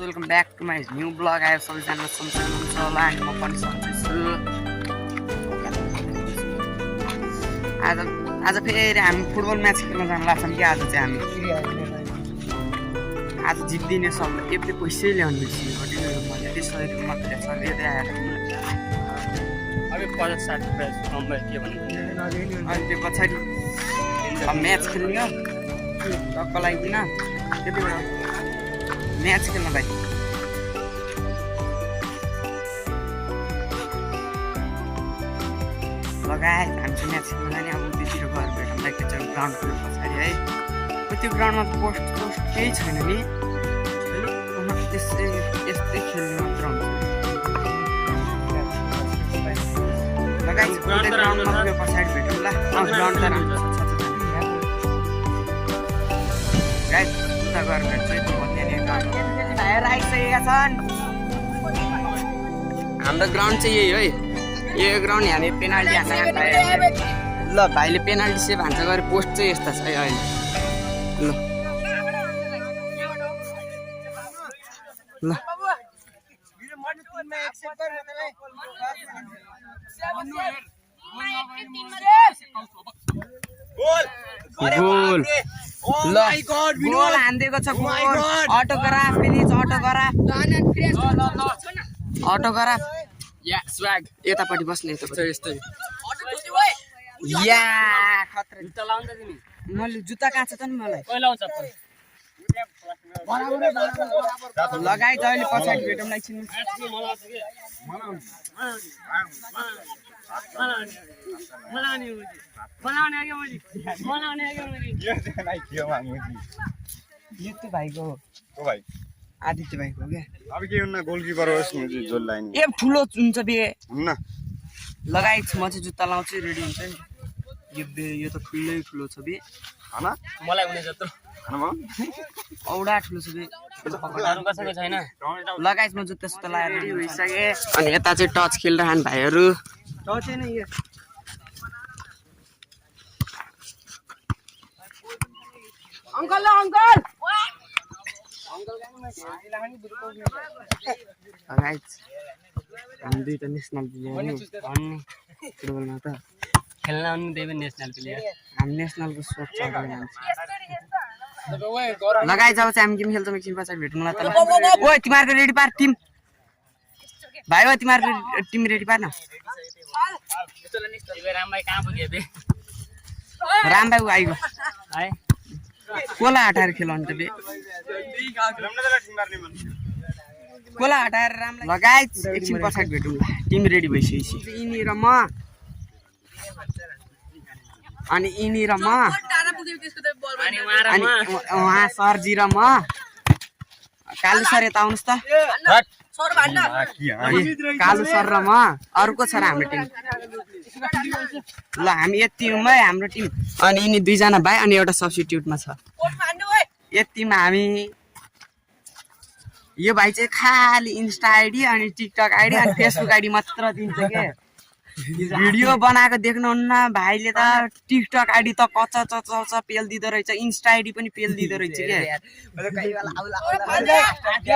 Welcome back to my new blog. आयो सबैजना सन्चै हुनुहुन्छ होला अनि म पनि सन्चै छु। आज फेरि हामी फुटबल म्याच खेल्न जान लाग्छौँ कि आज चाहिँ हामी आज जित्दिने सब एपले पैसै ल्याउनु बिर्सियो मैले त्यसरी मात्रै छ लिँदै आएर अबे 50-60 रुपैयाँ नम्बर के भन्नु अनि त्यो पछाडि म्याच खेल्ने हो टक्क लगाइदिन त्यतिबाट म्याच खेल्न भाइ लगायत हामी चाहिँ म्याच खेल्न जाने अब उतितिर गएर भेटौँला एकचोटि ग्राउन्डको पछाडि है। त्यो ग्राउन्डमा पोस्ट केही छैन नि यस्तै खेल्ने मात्र हुन्छ। लगायत ग्राउन्डमा पछाडि भेटौँला ग्राउन्ड त राम्रो छ गाइस उता गएर भेट्छु भाइहरू आइसकेका छन्। हाम्रो ग्राउन्ड चाहिँ यही है यो ग्राउन्ड यहाँनिर पेनाल्टी हान्छ ल भाइले पेनाल्टी सेभ हान्छ गरे पोस्ट चाहिँ यस्ता छ है अहिले ल ल गोल ल गोल हान्दिएको छ goal autograph please autograph yeah swag यतापट्टि बस्ने यतापट्टि यस्तै या खतरा जुत्ता लाउनु त तिमी मैले जुत्ता कान्छ त नि मलाई कहिले आउँछ लगाइ अहिले पछाडि भेटौँ एकछिन यो त भाइको हो भाइ आदित्य भाइको हो क्या अब के हुन्न गोलकिपर होस् मुजी जोल लाइन ए ठुलो हुन्छ बे हुन्न लगाइ म चाहिँ जुत्ता लाउँछु रेडी हुन्छ नि यो त ठुलो छ बे हैन मलाई हुने जत्रो हैन औडा ठुलो छ बे अरु कसैको छैन लगाइ म जुत्ता सुत्ता लाएर रेडी भइसके अनि यता चाहिँ टच खेलिरहनु भाइहरू टच हैन यो अंकल गाइस हामी दुईटा नेसनल प्लेयर नि भन्ने फुटबलमा त खेल्न आउनु देव नेसनल प्लेयर हामी नेसनलको सोच चलाएर जान्छ लगाइ जाऊ चाहिँ हामी गेम खेल्छौँ एकछिन पछाडि भेटौँला त ओइ तिमीहरूको रेडी पार टिम भाइ ओ तिमीहरूको टिम रेडी पार न रामभाइ कहाँ पुग्यो बे रामभाइ आइगयो है कोला हटाएर खेलाउनु त बे कोला हटाएर राम लगायत एकछिन पछाडि भेटौँला टिम रेडी भइसकेपछि यिनीर म अनि यिनीर म अनि उहाँ सरजी र म कालु सर यता आउनुहोस् त कालु सर र म अर्को छ र हाम्रो टिम ल हामी यतिमै हाम्रो टिम अनि यिनी दुईजना भाइ अनि एउटा सब्स्टिट्युटमा छ यतिमा हामी यो भाइ चाहिँ खालि इन्स्टा आइडी अनि टिकटक आइडी अनि फेसबुक आइडी मात्र दिन्छ के भिडियो बनाएको देख्नुहुन्न भाइले त टिकटक आइडी त कच्चा पेल दिँदो रहेछ इन्स्टा आइडी पनि पेल दिँदो रहेछ के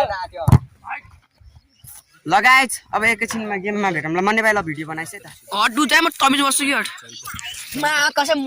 लगाएछ अब एकैछिनमा गेममा भेटौँला मन्ने भाइलाई भिडियो बनाइस् है त हट्नु चाहिँ म तमिज बस्छु कि हट मा कसम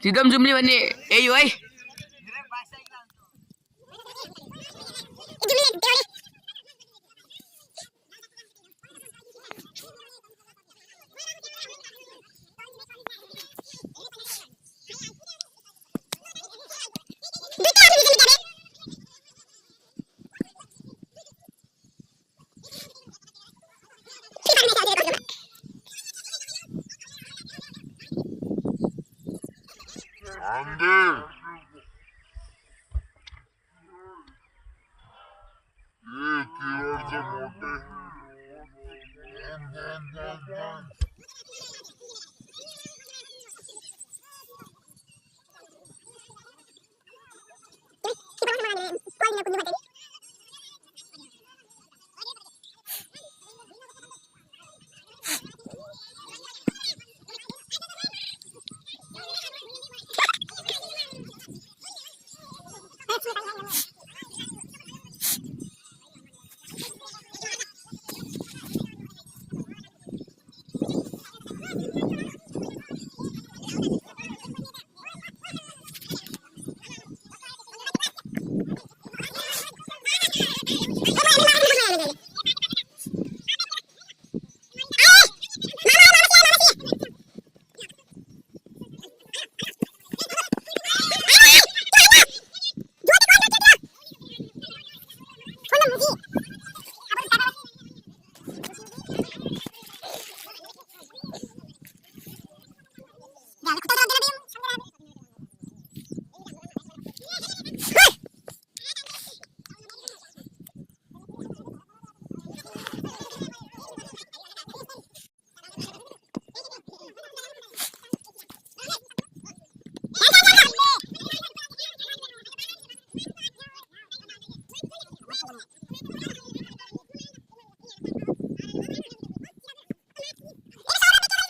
सिधम जुम्ली भन्ने यही हो है।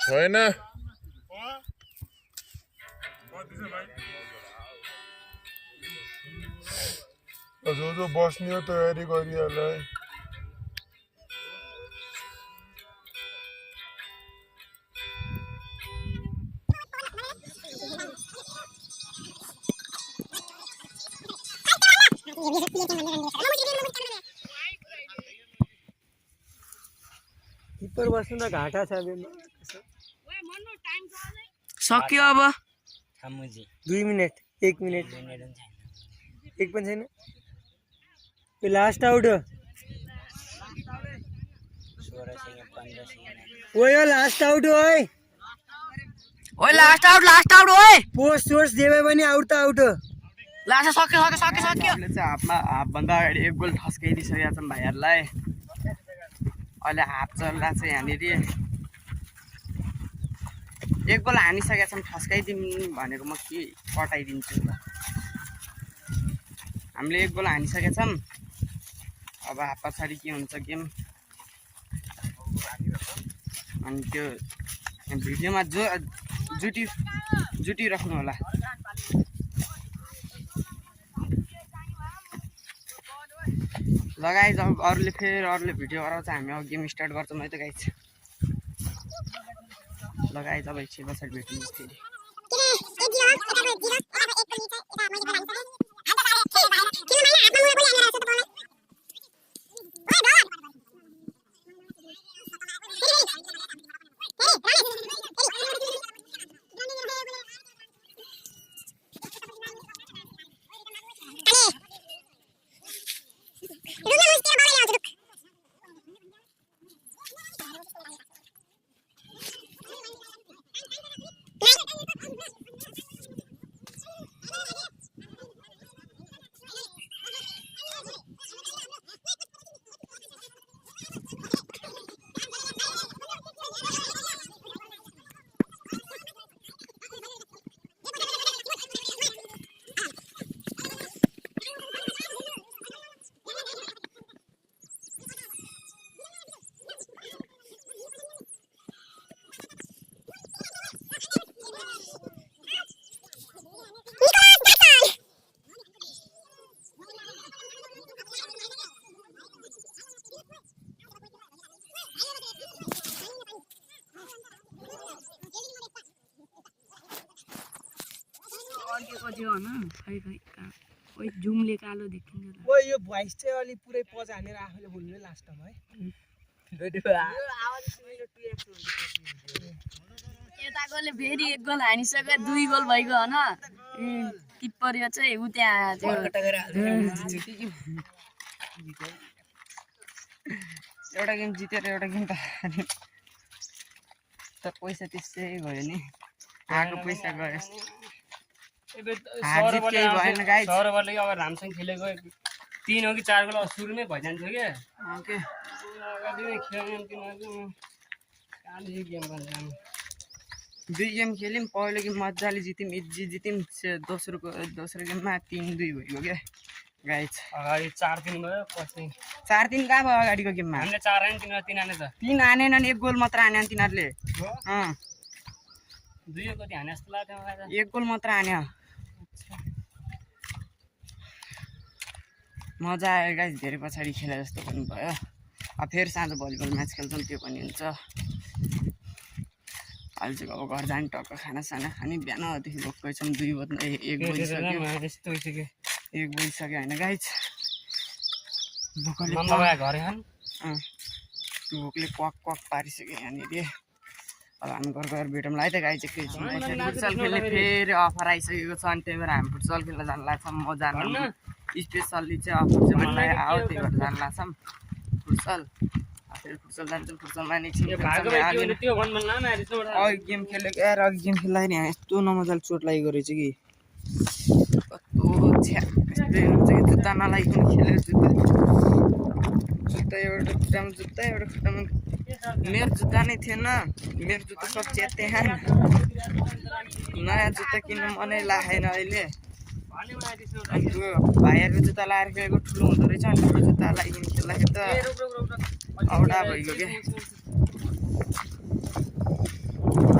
छैन जो बस्ने हो तयारी गरिहाल है। ऊपर बस्नु त घाटा छ सक्यो अब 2 मिनेट 1 मिनेट एक पनि छैन। लास्ट आउट हो ओए लास्ट आउट हो है। ओए लास्ट आउट ओए पोस्ट सोर्स देवे पनि आउट त आउट हो। लास्ट सक्यो हामीले चाहिँ हाफभन्दा अगाडि एक गोल ठस्काइदिइसकेका छौँ भाइहरूलाई। अहिले हाफ चल्दा चाहिँ यहाँनिर एक गोल हानिसकेका छौँ। ठस्काइदिउँ भनेको म के कटाइदिन्छु त। हामीले एक गोल हानिसकेका छौँ। अब हाफ पछाडि के हुन्छ गेम अनि त्यो भिडियोमा जुटिराख्नु होला। लगाइ जब अरूले भिडियो गराउँछ हामी अब गेम स्टार्ट गर्छौँ है त गाइस। लगाइ जब एकछिन पछाडि भेट्नु फेरि। फर्केको थियो होइन खै खै कहाँ खोइ जुमले कालो देखिन्छ ओ यो भोइस चाहिँ अलि पुरै पज हानेर आफूले बोल्नु लास्टमा है यताकोले फेरि 1 गोल हानिसक्यो 2 गोल भइगयो होइन किप्पर यो चाहिँ उ त्यहाँ त्यो एउटा गेम जितेर एउटा गेम त हार्यो। त पैसा त्यसै भयो नि आएको पैसा गयो हार जित केही भएन गाइस सौरभले अब राम्रोसँग खेलेको 3 हो कि 4 गोल सुरुमै भइजान्छ के ओके अगाडि खेल्ने गेम भन्छ 2 गेम खेल्यौँ पहिलो गेम मजाले जित्यौँ इजी जित्यौँ दोस्रो गेममा 3-2 भयो क्या गाइस अगाडि 4-3 भयो पछि 4-3 कहाँ भयो अगाडिको गेममा हामीले 4 हाने तिनीहरू 3 हाने त 3 हानेनन् 1 गोल मात्र हान्यो तिनीहरूले 2 कति हाने जस्तो लाग्यो 1 गोल मात्र हान्यो मजा आयो गाइस धेरै पछाडि खेले जस्तो पनि भयो अब फेरि साँझ भलिबल म्याच खेल्छौँ त्यो पनि हुन्छ अहिले चाहिँ अब घर जाने टक्क खानासाना खाने बिहानदेखि भोकै छौँ 2 बज्न 1 बजिसक्यो यस्तो भइसक्यो 1 बजिसक्यो होइन गाइस भोकले घरै खान भोकले क्वाक पारिसक्यो यहाँनिर अब हामी घर गएर भेटौँला है त गाई चाहिँ फुटसल खेल्ने फेरि अफर आइसकेको छ अनि त्यही भएर हामी फुटसल खेल्न जानु लाग्छौँ म जानु स्पेसल्ली चाहिँ अफर चाहिँ मलाई आयो त्यही भएर जानु लाग्छौँ फुटसल फेरि फुटसल जान्छौँ फुटसलमा एकछिन अघि गेम खेलेको यार अघि गेम खेल्दाखेरि यहाँ यस्तो नमजाले चोट लागेको रहेछ कि कस्तो छ्या यस्तै हुन्छ कि जुत्ता नलागिकन खेलेको जुत्ता एउटा खुट्टामा जुत्ता एउटा खुट्टामा मेरो जुत्ता नै थिएन मेरो जुत्ता सब च्याते नयाँ जुत्ता किन्नु मनै लागेन अहिले अनि त्यो भाइहरूको जुत्ता लगाएर खेलेको ठुलो हुँदो रहेछ अनि ठुलो जुत्ता लगाइकन खेल्दाखेरि त औडा भइगयो क्या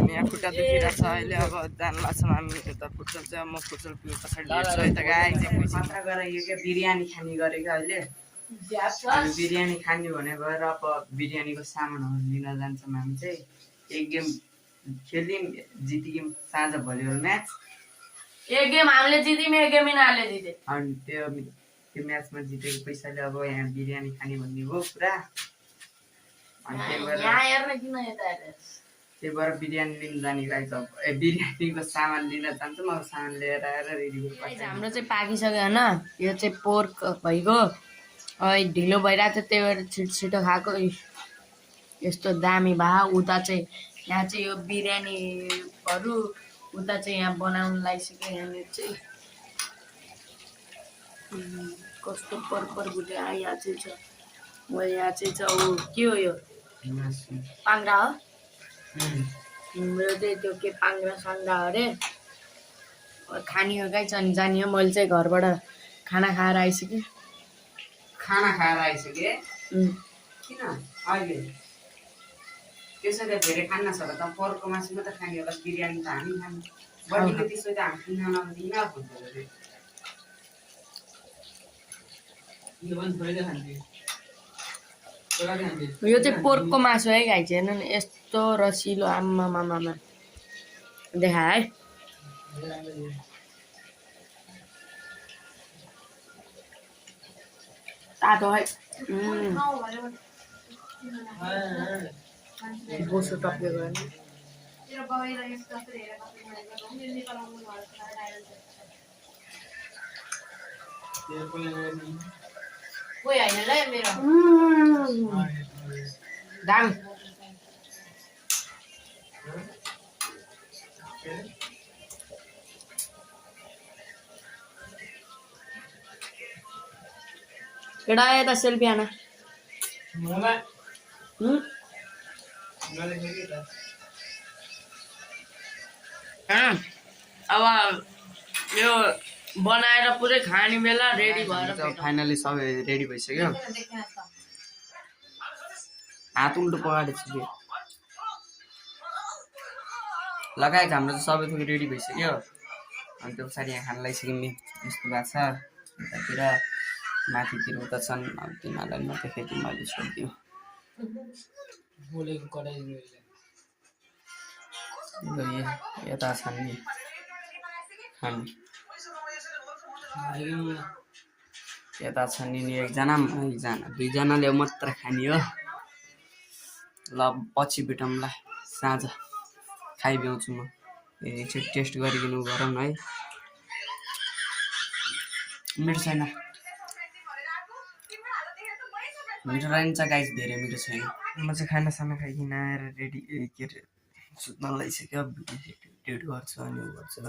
यहाँ खुट्टा दुखिरहेको छ अहिले अब जानु लाग्छौँ हामी यता फुटसल चाहिँ म फुटसल पुगेर पछाडि हेर्छु है त गाई चाहिँ पैसा गराइयो क्या बिरयानी खाने गरेको अहिले हामी बिरयानी खाने भनेको र अब बिरयानीको सामानहरू लिन जान्छौँ हामी चाहिँ 1 गेम खेल्यौँ जित्यौँ साँझ भलिबल म्याच 1 गेम हामीले जित्यौँ 1 गेम यिनीहरूले जिते अनि त्यो म्याचमा जितेको पैसाले अब यहाँ बिरयानी खाने भन्ने हो पुरा अनि त्यही भएर बिरयानी लिन जाने गाइस अब बिरयानीको सामान लिन जान्छौँ अब सामान लिएर आएर रेडी गर्छ हाम्रो चाहिँ पाकिसक्यो होइन यो चाहिँ पोर्क भइगयो ढिलो भइरहेको थियो त्यही भएर छिटो खाएको यस्तो दामी भए उता चाहिँ यहाँ चाहिँ यो बिरयानीहरू उता चाहिँ यहाँ बनाउनु लागिसक्यो यहाँनिर चाहिँ कस्तो पर गुटे यहाँ चाहिँ छ यहाँ चाहिँ छ ऊ के हो यो पाङ्ग्रा हो मेरो चाहिँ त्यो के पाङ्ग्रा साङ्ग्रा अरे खाने हो गाइस अनि जाने हो मैले चाहिँ घरबाट खाना खाएर आइसकेँ खाना खाएर आइसकेँ किन अहिले त्यसो त धेरै खान्न छ र त पोर्कको मासु मात्रै खाने होला बिरयानी त हामी खाने बडीले त्यसो त हामी किन्न नदिन यो चाहिँ पोर्कको मासु है गाइस हेर्नु न यस्तो रसिलो आमामामा देखा है तातो है बोसो टप्केको होइन दामी केटा यता सेल्फी आना अब यो बनाएर पुरै खाने बेला रेडी भएर फाइनली सबै रेडी भइसक्यो हात उल्टो पगाएको छु लगाएको हाम्रो चाहिँ सबै थोक रेडी भइसक्यो अनि त्यो पछाडि यहाँ खान लागिसक्यो यस्तो भएको छ यतातिर माथितिर उता छन् अब तिनीहरूलाई मात्रै खेती मैले छोडिदियो यता छन् नि खानु यता छ नि एकजना एकजना दुईजनाले मात्र खाने हो ल पछि भेटौँला साँझ खाइभ्याउँछु म एकचोटि टेस्ट गरिकन गरौँ है मिठो छैन मिठो रहन्छ गाइस धेरै मिठो छैन म चाहिँ खानासाना खाइकन आएर रेडी के अरे सुत्न लागिसक्यो एडिट गर्छु अनि उ गर्छु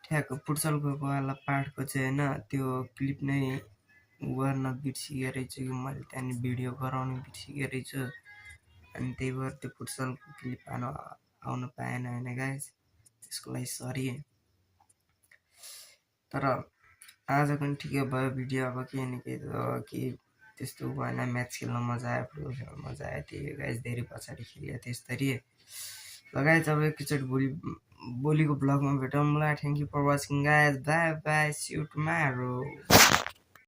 ठ्याक्क फुटसलको वाला पार्टको चाहिँ होइन त्यो क्लिप नै गर्न बिर्सिएको रहेछु कि मैले त्यहाँनिर भिडियो गराउनु बिर्सिएको रहेछु अनि त्यही भएर त्यो फुटसलको क्लिप आउन पाएन होइन गाइस त्यसको लागि सरी तर आजको पनि ठिकै भयो भिडियो अब केही न केही के त्यस्तो भएन म्याच खेल्न मजा आयो फुटबल खेल्न मजा आयो त्यही गाइस धेरै पछाडि खेल्यो त्यसरी लगायत अब एकचोटि भोलिको ब्लगमा भेटौँला thank you for watching guys bye bye see you tomorrow